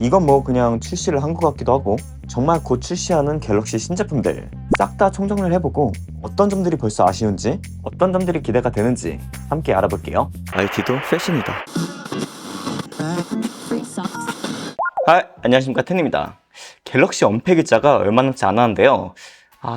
이건 뭐 그냥 출시를 한 것 같기도 하고, 정말 곧 출시하는 갤럭시 신제품들 싹 다 총정리를 해보고 어떤 점들이 벌써 아쉬운지, 어떤 점들이 기대가 되는지 함께 알아볼게요. IT도 패션이다. 안녕하십니까, 텐입니다. 갤럭시 언팩일자가 얼마 남지 않았는데요.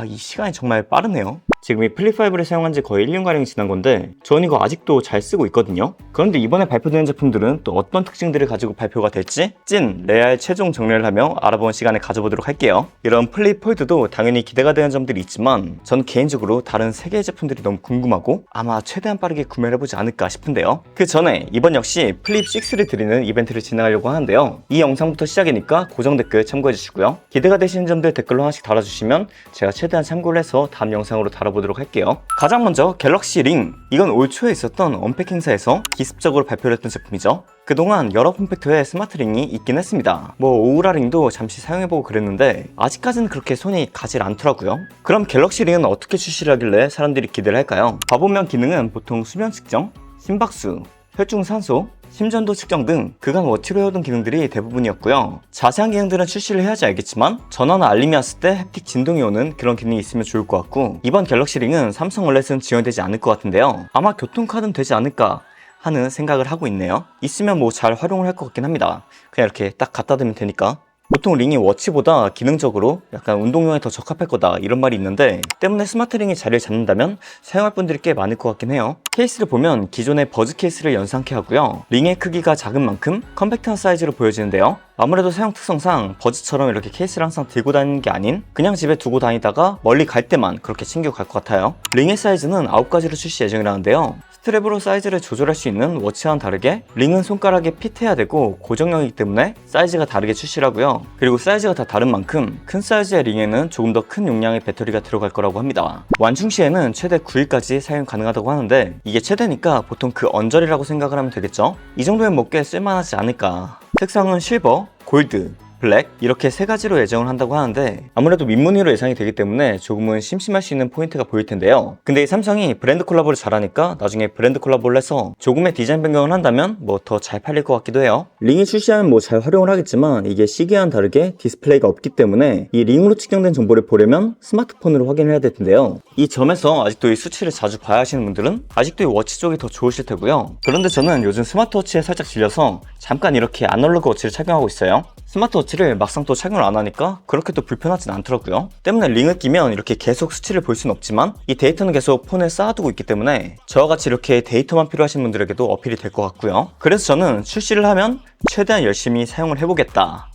이 시간이 정말 빠르네요. 지금 이 플립5를 사용한 지 거의 1년가량 지난 건데 저는 이거 아직도 잘 쓰고 있거든요. 그런데 이번에 발표되는 제품들은 또 어떤 특징들을 가지고 발표가 될지 찐 레알 최종 정리를 하며 알아보는 시간을 가져보도록 할게요. 이런 플립 폴드도 당연히 기대가 되는 점들이 있지만 전 개인적으로 다른 3개의 제품들이 너무 궁금하고 아마 최대한 빠르게 구매를 해보지 않을까 싶은데요. 그 전에 이번 역시 플립 6를 드리는 이벤트를 진행하려고 하는데요. 이 영상부터 시작이니까 고정 댓글 참고해주시고요. 기대가 되시는 점들 댓글로 하나씩 달아주시면 제가 최대한 참고를 해서 다음 영상으로 다뤄보도록 할게요. 가장 먼저 갤럭시 링. 이건 올 초에 있었던 언팩 행사에서 기습적으로 발표를 했던 제품이죠. 그동안 여러 폼팩터에 스마트 링이 있긴 했습니다. 오우라 링도 잠시 사용해보고 그랬는데 아직까지는 그렇게 손이 가질 않더라고요. 그럼 갤럭시 링은 어떻게 출시를 하길래 사람들이 기대를 할까요? 봐보면 기능은 보통 수면 측정, 심박수, 혈중 산소, 심전도 측정 등 그간 워치로 해오던 기능들이 대부분이었고요. 자세한 기능들은 출시를 해야지 알겠지만 전화나 알림이 왔을 때 햅틱 진동이 오는 그런 기능이 있으면 좋을 것 같고, 이번 갤럭시 링은 삼성 월렛은 지원되지 않을 것 같은데요. 아마 교통카드는 되지 않을까 하는 생각을 하고 있네요. 있으면 잘 활용을 할 것 같긴 합니다. 그냥 이렇게 딱 갖다 대면 되니까. 보통 링이 워치보다 기능적으로 약간 운동용에 더 적합할 거다 이런 말이 있는데, 때문에 스마트 링이 자리를 잡는다면 사용할 분들이 꽤 많을 것 같긴 해요. 케이스를 보면 기존의 버즈 케이스를 연상케 하고요. 링의 크기가 작은 만큼 컴팩트한 사이즈로 보여지는데요. 아무래도 사용 특성상 버즈처럼 이렇게 케이스를 항상 들고 다니는 게 아닌 그냥 집에 두고 다니다가 멀리 갈 때만 그렇게 챙겨 갈 것 같아요. 링의 사이즈는 9가지로 출시 예정이라는데요. 스트랩으로 사이즈를 조절할 수 있는 워치와는 다르게 링은 손가락에 핏해야 되고 고정형이기 때문에 사이즈가 다르게 출시를 하고요. 그리고 사이즈가 다 다른 만큼 큰 사이즈의 링에는 조금 더 큰 용량의 배터리가 들어갈 거라고 합니다. 완충 시에는 최대 9일까지 사용 가능하다고 하는데 이게 최대니까 보통 그 언저리라고 생각을 하면 되겠죠? 이 정도면 꽤 쓸만하지 않을까. 색상은 실버, 골드, 블랙 이렇게 3가지로 예정을 한다고 하는데 아무래도 민무늬로 예상이 되기 때문에 조금은 심심할 수 있는 포인트가 보일 텐데요. 근데 이 삼성이 브랜드 콜라보를 잘하니까 나중에 브랜드 콜라보를 해서 조금의 디자인 변경을 한다면 더 잘 팔릴 것 같기도 해요. 링이 출시하면 잘 활용을 하겠지만 이게 시계와는 다르게 디스플레이가 없기 때문에 이 링으로 측정된 정보를 보려면 스마트폰으로 확인을 해야 될 텐데요. 이 점에서 아직도 이 수치를 자주 봐야 하시는 분들은 아직도 이 워치 쪽이 더 좋으실 테고요. 그런데 저는 요즘 스마트워치에 살짝 질려서 잠깐 이렇게 아날로그 워치를 착용하고 있어요. 스마트워치를 막상 또 착용을 안 하니까 그렇게 또 불편하진 않더라고요. 때문에 링을 끼면 이렇게 계속 수치를 볼 수는 없지만 이 데이터는 계속 폰에 쌓아두고 있기 때문에 저와 같이 이렇게 데이터만 필요하신 분들에게도 어필이 될 것 같고요. 그래서 저는 출시를 하면 최대한 열심히 사용을 해보겠다.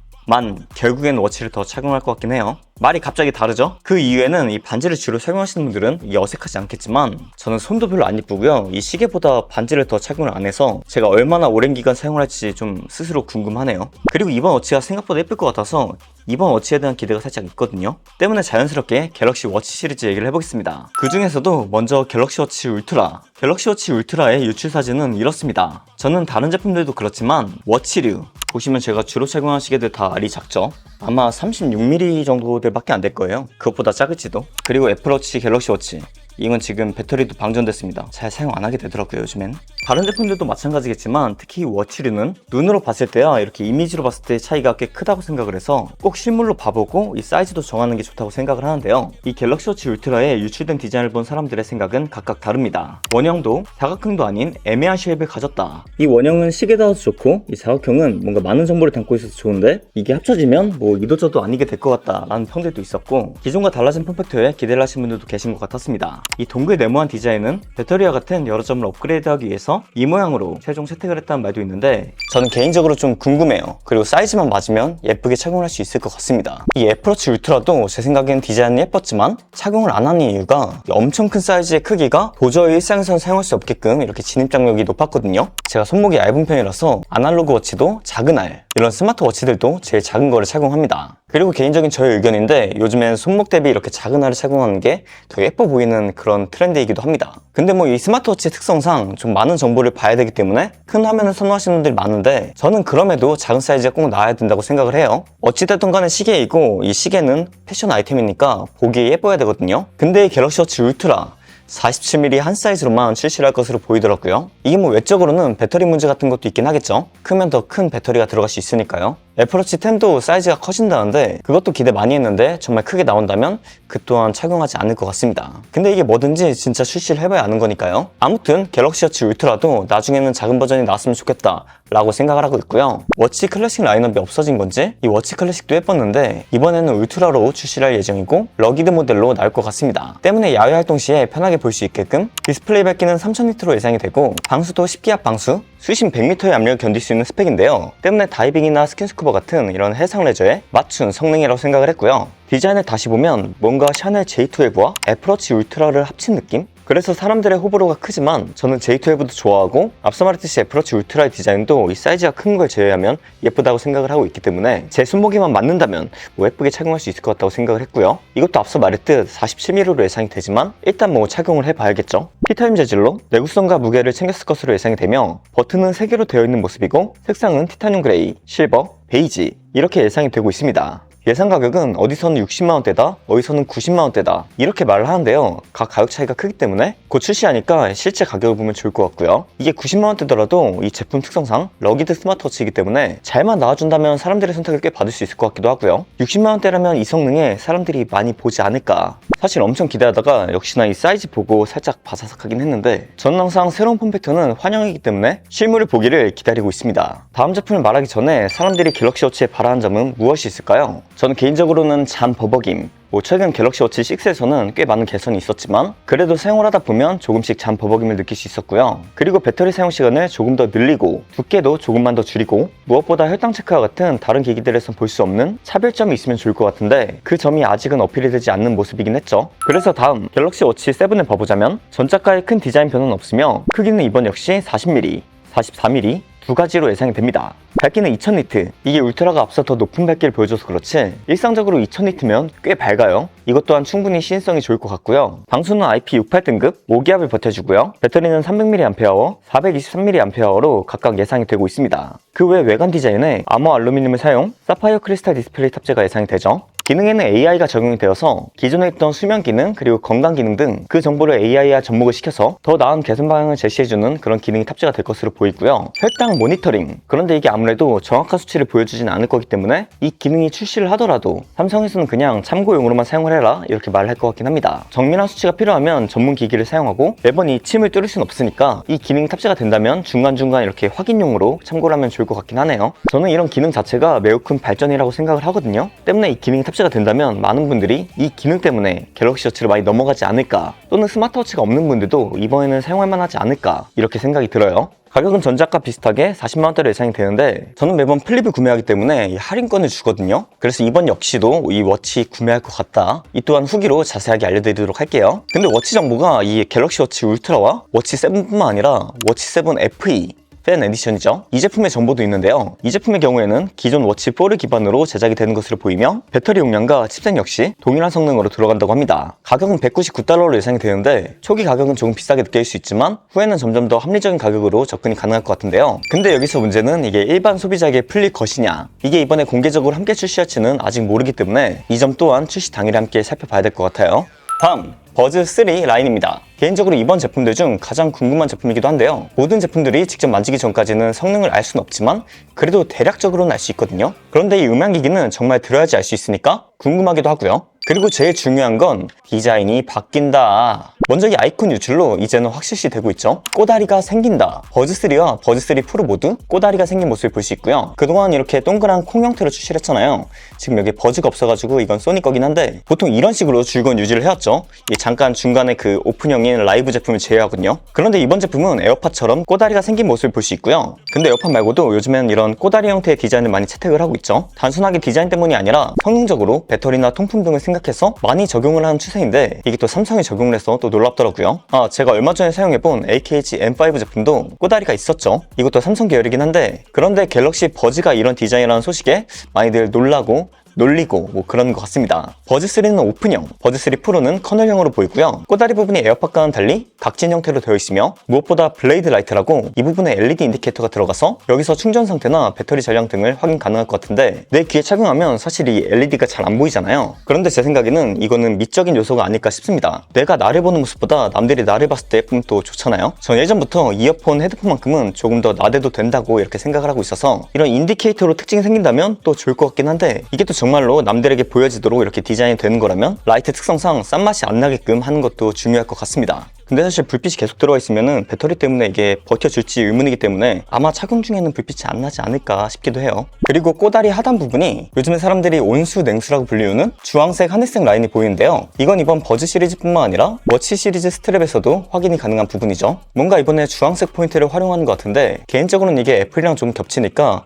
결국엔 워치를 더 착용할 것 같긴 해요. 말이 갑자기 다르죠? 그 이유에는 이 반지를 주로 착용하시는 분들은 이게 어색하지 않겠지만 저는 손도 별로 안 이쁘고요. 이 시계보다 반지를 더 착용을 안 해서 제가 얼마나 오랜 기간 사용을 할지 좀 스스로 궁금하네요. 그리고 이번 워치가 생각보다 예쁠 것 같아서 이번 워치에 대한 기대가 살짝 있거든요. 때문에 자연스럽게 갤럭시 워치 시리즈 얘기를 해보겠습니다. 그 중에서도 먼저 갤럭시 워치 울트라. 갤럭시 워치 울트라의 유출 사진은 이렇습니다. 저는 다른 제품들도 그렇지만 워치류 보시면 제가 주로 착용한 시계들 다 알이 작죠? 아마 36mm 정도들밖에 안 될 거예요. 그것보다 작을지도. 그리고 애플워치, 갤럭시 워치 이건 지금 배터리도 방전됐습니다. 잘 사용 안 하게 되더라고요, 요즘엔. 다른 제품들도 마찬가지겠지만 특히 워치류는 눈으로 봤을 때야 이렇게 이미지로 봤을 때 차이가 꽤 크다고 생각을 해서 꼭 실물로 봐보고 이 사이즈도 정하는 게 좋다고 생각을 하는데요. 이 갤럭시 워치 울트라에 유출된 디자인을 본 사람들의 생각은 각각 다릅니다. 원형도 사각형도 아닌 애매한 쉐입을 가졌다. 이 원형은 시계다워서 좋고 이 사각형은 뭔가 많은 정보를 담고 있어서 좋은데 이게 합쳐지면 이도저도 아니게 될 것 같다 라는 평들도 있었고, 기존과 달라진 폼팩터에 기대를 하신 분들도 계신 것 같았습니다. 이 동글 네모한 디자인은 배터리와 같은 여러 점을 업그레이드하기 위해서 이 모양으로 최종 채택을 했다는 말도 있는데 저는 개인적으로 좀 궁금해요. 그리고 사이즈만 맞으면 예쁘게 착용할 수 있을 것 같습니다. 이 애플워치 울트라도 제 생각엔 디자인은 예뻤지만 착용을 안 하는 이유가 엄청 큰 사이즈의 크기가 도저히 일상에서는 사용할 수 없게끔 이렇게 진입장력이 높았거든요. 제가 손목이 얇은 편이라서 아날로그 워치도 작은 알, 이런 스마트워치들도 제일 작은 거를 착용합니다. 그리고 개인적인 저의 의견인데 요즘엔 손목 대비 이렇게 작은 알을 착용하는 게 더 예뻐 보이는 그런 트렌드이기도 합니다. 근데 이 스마트워치의 특성상 좀 많은 정보를 봐야 되기 때문에 큰 화면을 선호하시는 분들이 많은데 저는 그럼에도 작은 사이즈가 꼭 나와야 된다고 생각을 해요. 어찌됐든 간에 시계이고 이 시계는 패션 아이템이니까 보기에 예뻐야 되거든요. 근데 이 갤럭시 워치 울트라 47mm 한 사이즈로만 출시를 할 것으로 보이더라고요. 이게 외적으로는 배터리 문제 같은 것도 있긴 하겠죠. 크면 더 큰 배터리가 들어갈 수 있으니까요. 애플워치 10도 사이즈가 커진다는데 그것도 기대 많이 했는데 정말 크게 나온다면 그 또한 착용하지 않을 것 같습니다. 근데 이게 뭐든지 진짜 출시를 해봐야 아는 거니까요. 아무튼 갤럭시 워치 울트라도 나중에는 작은 버전이 나왔으면 좋겠다 라고 생각을 하고 있고요. 워치 클래식 라인업이 없어진 건지 이 워치 클래식도 예뻤는데 이번에는 울트라로 출시를 할 예정이고 러기드 모델로 나올 것 같습니다. 때문에 야외 활동 시에 편하게 볼 수 있게끔 디스플레이 밝기는 3000니트로 예상이 되고 방수도 10기압 방수, 수심 100m의 압력을 견딜 수 있는 스펙인데요. 때문에 다이빙이나 스킨스쿠버 같은 이런 해상 레저에 맞춘 성능이라고 생각을 했고요. 디자인을 다시 보면 뭔가 샤넬 J12와 애플워치 울트라를 합친 느낌? 그래서 사람들의 호불호가 크지만 저는 J12도 좋아하고 앞서 말했듯이 애플워치 울트라의 디자인도 이 사이즈가 큰 걸 제외하면 예쁘다고 생각을 하고 있기 때문에 제 손목에만 맞는다면 뭐 예쁘게 착용할 수 있을 것 같다고 생각을 했고요. 이것도 앞서 말했듯 47mm로 예상이 되지만 일단 뭐 착용을 해봐야겠죠. 티타임 재질로 내구성과 무게를 챙겼을 것으로 예상이 되며 버튼은 3개로 되어 있는 모습이고 색상은 티타늄 그레이, 실버, 베이지 이렇게 예상이 되고 있습니다. 예상 가격은 어디서는 60만원대다, 어디서는 90만원대다 이렇게 말을 하는데요. 각 가격 차이가 크기 때문에 곧 출시하니까 실제 가격을 보면 좋을 것 같고요. 이게 90만원대더라도 이 제품 특성상 러기드 스마트워치이기 때문에 잘만 나와준다면 사람들의 선택을 꽤 받을 수 있을 것 같기도 하고요. 60만원대라면 이 성능에 사람들이 많이 보지 않을까. 사실 엄청 기대하다가 역시나 이 사이즈 보고 살짝 바사삭하긴 했는데 저는 항상 새로운 폼팩터는 환영이기 때문에 실물을 보기를 기다리고 있습니다. 다음 제품을 말하기 전에 사람들이 갤럭시 워치에 바라는 점은 무엇이 있을까요? 저는 개인적으로는 잠 버벅임, 최근 갤럭시 워치 6에서는 꽤 많은 개선이 있었지만 그래도 사용을 하다 보면 조금씩 잠 버벅임을 느낄 수 있었고요. 그리고 배터리 사용 시간을 조금 더 늘리고 두께도 조금만 더 줄이고 무엇보다 혈당 체크와 같은 다른 기기들에선 볼 수 없는 차별점이 있으면 좋을 것 같은데 그 점이 아직은 어필이 되지 않는 모습이긴 했죠. 그래서 다음 갤럭시 워치 7을 봐보자면 전작과의 큰 디자인 변화는 없으며 크기는 이번 역시 40mm, 44mm 두 가지로 예상이 됩니다. 밝기는 2000니트, 이게 울트라가 앞서 더 높은 밝기를 보여줘서 그렇지 일상적으로 2000니트면 꽤 밝아요. 이것 또한 충분히 시인성이 좋을 것 같고요. 방수는 IP68 등급 5기압을 버텨주고요. 배터리는 300mAh, 423mAh로 각각 예상이 되고 있습니다. 그 외 외관 디자인에 아머 알루미늄을 사용, 사파이어 크리스탈 디스플레이 탑재가 예상이 되죠. 기능에는 AI가 적용이 되어서 기존에 있던 수면 기능 그리고 건강 기능 등 그 정보를 AI와 접목을 시켜서 더 나은 개선 방향을 제시해주는 그런 기능이 탑재가 될 것으로 보이고요. 혈당 모니터링, 그런데 이게 아무래도 정확한 수치를 보여주진 않을 거기 때문에 이 기능이 출시를 하더라도 삼성에서는 그냥 참고용으로만 사용을 해라 이렇게 말을 할 것 같긴 합니다. 정밀한 수치가 필요하면 전문 기기를 사용하고 매번 이 침을 뚫을 순 없으니까 이 기능이 탑재가 된다면 중간중간 이렇게 확인용으로 참고를 하면 좋을 것 같긴 하네요. 저는 이런 기능 자체가 매우 큰 발전이라고 생각을 하거든요. 때문에 이 기능이 탑재가 된다면 많은 분들이 이 기능 때문에 갤럭시 워치로 많이 넘어가지 않을까, 또는 스마트워치가 없는 분들도 이번에는 사용할 만하지 않을까 이렇게 생각이 들어요. 가격은 전작과 비슷하게 40만원대로 예상이 되는데 저는 매번 플립을 구매하기 때문에 이 할인권을 주거든요. 그래서 이번 역시도 이 워치 구매할 것 같다. 이 또한 후기로 자세하게 알려드리도록 할게요. 근데 워치 정보가 이 갤럭시 워치 울트라와 워치 7뿐만 아니라 워치 7 FE 팬 에디션이죠. 이 제품의 정보도 있는데요. 이 제품의 경우에는 기존 워치 4를 기반으로 제작이 되는 것으로 보이며 배터리 용량과 칩셋 역시 동일한 성능으로 들어간다고 합니다. 가격은 199달러로 예상이 되는데 초기 가격은 조금 비싸게 느낄 수 있지만 후에는 점점 더 합리적인 가격으로 접근이 가능할 것 같은데요. 근데 여기서 문제는 이게 일반 소비자에게 풀릴 것이냐, 이게 이번에 공개적으로 함께 출시할지는 아직 모르기 때문에 이 점 또한 출시 당일에 함께 살펴봐야 될 것 같아요. 다음 버즈 3 라인입니다. 개인적으로 이번 제품들 중 가장 궁금한 제품이기도 한데요. 모든 제품들이 직접 만지기 전까지는 성능을 알 수는 없지만 그래도 대략적으로는 알 수 있거든요. 그런데 이 음향기기는 정말 들어야지 알 수 있으니까 궁금하기도 하고요. 그리고 제일 중요한 건 디자인이 바뀐다. 먼저 이 아이콘 유출로 이제는 확실시 되고 있죠. 꼬다리가 생긴다. 버즈3와 버즈3 프로 모두 꼬다리가 생긴 모습을 볼 수 있고요. 그동안 이렇게 동그란 콩 형태로 출시를 했잖아요. 지금 여기 버즈가 없어가지고 이건 소니 거긴 한데 보통 이런 식으로 줄건 유지를 해왔죠. 잠깐 중간에 그 오픈형인 라이브 제품을 제외하군요. 그런데 이번 제품은 에어팟처럼 꼬다리가 생긴 모습을 볼 수 있고요. 근데 에어팟 말고도 요즘엔 이런 꼬다리 형태의 디자인을 많이 채택을 하고 있죠. 단순하게 디자인 때문이 아니라 성능적으로 배터리나 통풍 등을 생각해서 많이 적용을 하는 추세인데 이게 또 삼성이 적용을 해서 또 놀랍더라고요. 제가 얼마 전에 사용해본 AKG M5 제품도 꼬다리가 있었죠. 이것도 삼성 계열이긴 한데 그런데 갤럭시 버즈가 이런 디자인이라는 소식에 많이들 놀라고 놀리고 뭐 그런 것 같습니다. 버즈3는 오픈형, 버즈3 프로는 커널형으로 보이고요. 꼬다리 부분이 에어팟과는 달리 각진 형태로 되어 있으며 무엇보다 블레이드 라이트라고 이 부분에 LED 인디케이터가 들어가서 여기서 충전 상태나 배터리 잔량 등을 확인 가능할 것 같은데 내 귀에 착용하면 사실 이 LED가 잘 안 보이잖아요. 그런데 제 생각에는 이거는 미적인 요소가 아닐까 싶습니다. 내가 나를 보는 모습보다 남들이 나를 봤을 때 예쁨도 좋잖아요. 전 예전부터 이어폰, 헤드폰만큼은 조금 더 나대도 된다고 이렇게 생각을 하고 있어서 이런 인디케이터로 특징이 생긴다면 또 좋을 것 같긴 한데 이게 또 정말로 남들에게 보여지도록 이렇게 디자인이 되는 거라면 라이트 특성상 싼맛이 안 나게끔 하는 것도 중요할 것 같습니다. 근데 사실 불빛이 계속 들어가 있으면은 배터리 때문에 이게 버텨줄지 의문이기 때문에 아마 착용 중에는 불빛이 안 나지 않을까 싶기도 해요. 그리고 꼬다리 하단 부분이 요즘에 사람들이 온수 냉수라고 불리우는 주황색 하늘색 라인이 보이는데요. 이건 이번 버즈 시리즈뿐만 아니라 워치 시리즈 스트랩에서도 확인이 가능한 부분이죠. 뭔가 이번에 주황색 포인트를 활용하는 것 같은데 개인적으로는 이게 애플이랑 좀 겹치니까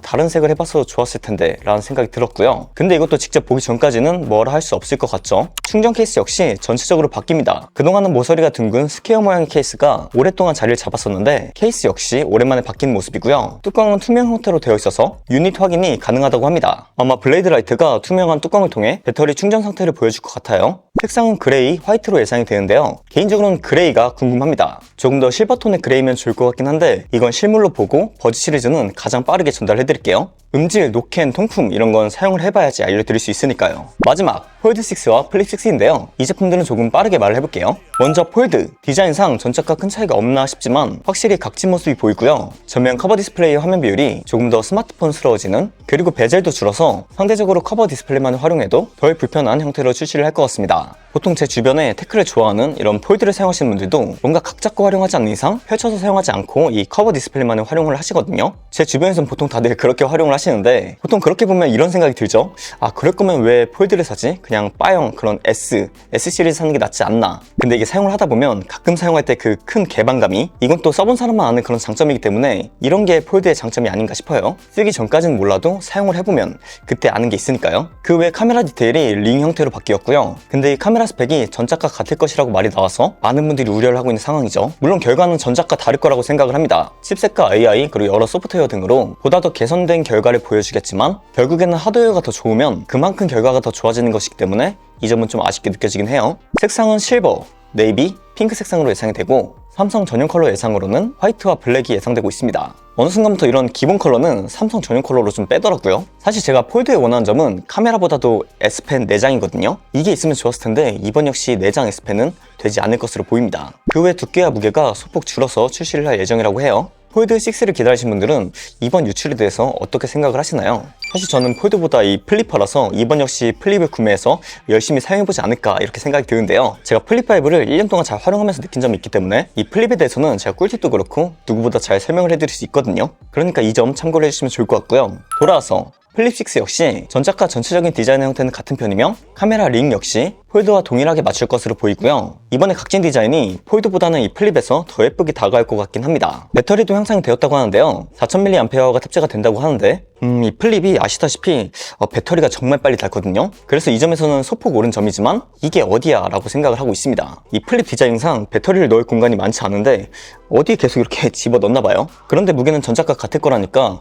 다른 색을 해봐서 좋았을 텐데 라는 생각이 들었고요. 근데 이것도 직접 보기 전까지는 뭐라 할 수 없을 것 같죠. 충전 케이스 역시 전체적으로 바뀝니다. 그동안은 모서리가 둥근 스퀘어 모양의 케이스가 오랫동안 자리를 잡았었는데 케이스 역시 오랜만에 바뀐 모습이고요. 뚜껑은 투명 형태로 되어 있어서 유닛 확인이 가능하다고 합니다. 아마 블레이드 라이트가 투명한 뚜껑을 통해 배터리 충전 상태를 보여줄 것 같아요. 색상은 그레이, 화이트로 예상이 되는데요. 개인적으로는 그레이가 궁금합니다. 조금 더 실버톤의 그레이면 좋을 것 같긴 한데 이건 실물로 보고 버즈 시리즈는 가장 빠르게 전달해드릴게요. 음질, 노캔, 통풍 이런 건 사용을 해봐야지 알려드릴 수 있으니까요. 마지막 폴드6와 플립6인데요. 이 제품들은 조금 빠르게 말을 해볼게요. 먼저 폴드, 디자인상 전작과 큰 차이가 없나 싶지만 확실히 각진 모습이 보이고요. 전면 커버 디스플레이 화면 비율이 조금 더 스마트폰스러워지는, 그리고 베젤도 줄어서 상대적으로 커버 디스플레이만 활용해도 덜 불편한 형태로 출시를 할 것 같습니다. 보통 제 주변에 테크를 좋아하는 이런 폴드를 사용하시는 분들도 뭔가 각 잡고 활용하지 않는 이상 펼쳐서 사용하지 않고 이 커버 디스플레이만을 활용을 하시거든요. 제 주변에서는 보통 다들 그렇게 활용을 하시는데 보통 그렇게 보면 이런 생각이 들죠. 그럴 거면 왜 폴드를 사지? 그냥 바형 그런 S 시리즈 사는 게 낫지 않나. 근데 이게 사용을 하다 보면 가끔 사용할 때 그 큰 개방감이, 이건 또 써본 사람만 아는 그런 장점이기 때문에 이런 게 폴드의 장점이 아닌가 싶어요. 쓰기 전까지는 몰라도 사용을 해보면 그때 아는 게 있으니까요. 그 외 카메라 디테일이 링 형태로 바뀌었고요. 근데 이 카메라 스펙이 전작과 같을 것이라고 말이 나와서 많은 분들이 우려를 하고 있는 상황이죠. 물론 결과는 전작과 다를 거라고 생각을 합니다. 칩셋과 AI 그리고 여러 소프트웨어 등으로 보다 더 개선된 결과를 보여주겠지만 결국에는 하드웨어가 더 좋으면 그만큼 결과가 더 좋아지는 것이기 때문에 이 점은 좀 아쉽게 느껴지긴 해요. 색상은 실버, 네이비, 핑크 색상으로 예상이 되고 삼성 전용 컬러 예상으로는 화이트와 블랙이 예상되고 있습니다. 어느 순간부터 이런 기본 컬러는 삼성 전용 컬러로 좀 빼더라고요. 사실 제가 폴드에 원하는 점은 카메라보다도 S펜 내장이거든요. 이게 있으면 좋았을 텐데 이번 역시 내장 S펜은 되지 않을 것으로 보입니다. 그 외 두께와 무게가 소폭 줄어서 출시를 할 예정이라고 해요. 폴드6를 기다리신 분들은 이번 유출에 대해서 어떻게 생각을 하시나요? 사실 저는 폴드보다 이 플립퍼라서 이번 역시 플립을 구매해서 열심히 사용해보지 않을까 이렇게 생각이 드는데요. 제가 플립5를 1년 동안 잘 활용하면서 느낀 점이 있기 때문에 이 플립에 대해서는 제가 꿀팁도 그렇고 누구보다 잘 설명을 해드릴 수 있거든요. 그러니까 이 점 참고를 해주시면 좋을 것 같고요. 돌아와서 플립6 역시 전작과 전체적인 디자인의 형태는 같은 편이며 카메라 링 역시 폴드와 동일하게 맞출 것으로 보이고요. 이번에 각진 디자인이 폴드보다는 이 플립에서 더 예쁘게 다가갈 것 같긴 합니다. 배터리도 향상이 되었다고 하는데요. 4000mAh가 탑재가 된다고 하는데 이 플립이 아시다시피 배터리가 정말 빨리 닳거든요. 그래서 이 점에서는 소폭 오른 점이지만 이게 어디야 라고 생각을 하고 있습니다. 이 플립 디자인상 배터리를 넣을 공간이 많지 않은데 어디에 계속 이렇게 집어넣나 봐요. 그런데 무게는 전작과 같을 거라니까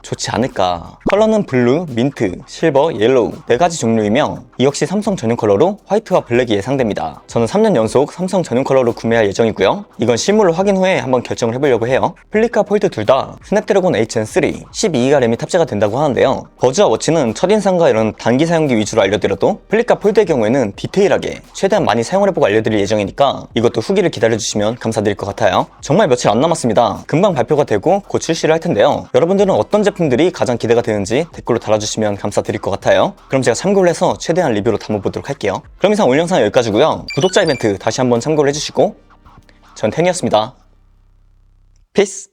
좋지 않을까. 컬러는 블루, 민트, 실버, 옐로우 4가지 종류이며 이 역시 삼성 전용 컬러로 화이트와 블랙이 예상됩니다. 저는 3년 연속 삼성 전용 컬러로 구매할 예정이고요. 이건 실물로 확인 후에 한번 결정을 해보려고 해요. 플립과 폴드 둘 다 스냅드래곤 HN3 12기가 램이 탑재가 된다고 하는데요. 버즈와 워치는 첫인상과 이런 단기 사용기 위주로 알려드려도 플립과 폴드의 경우에는 디테일하게 최대한 많이 사용을 해보고 알려드릴 예정이니까 이것도 후기를 기다려주시면 감사드릴 것 같아요. 정말 며칠 안 남았습니다. 금방 발표가 되고 곧 출시를 할 텐데요. 여러분들은 어떤 제품들이 가장 기대가 되는지 댓글로 달아주시면 감사드릴 것 같아요. 그럼 제가 참고를 해서 최대한 리뷰로 담아보도록 할게요. 그럼 이상 오늘 영상은 여기까지고요. 구독자 이벤트 다시 한번 참고를 해주시고 전 텐이었습니다. 피스!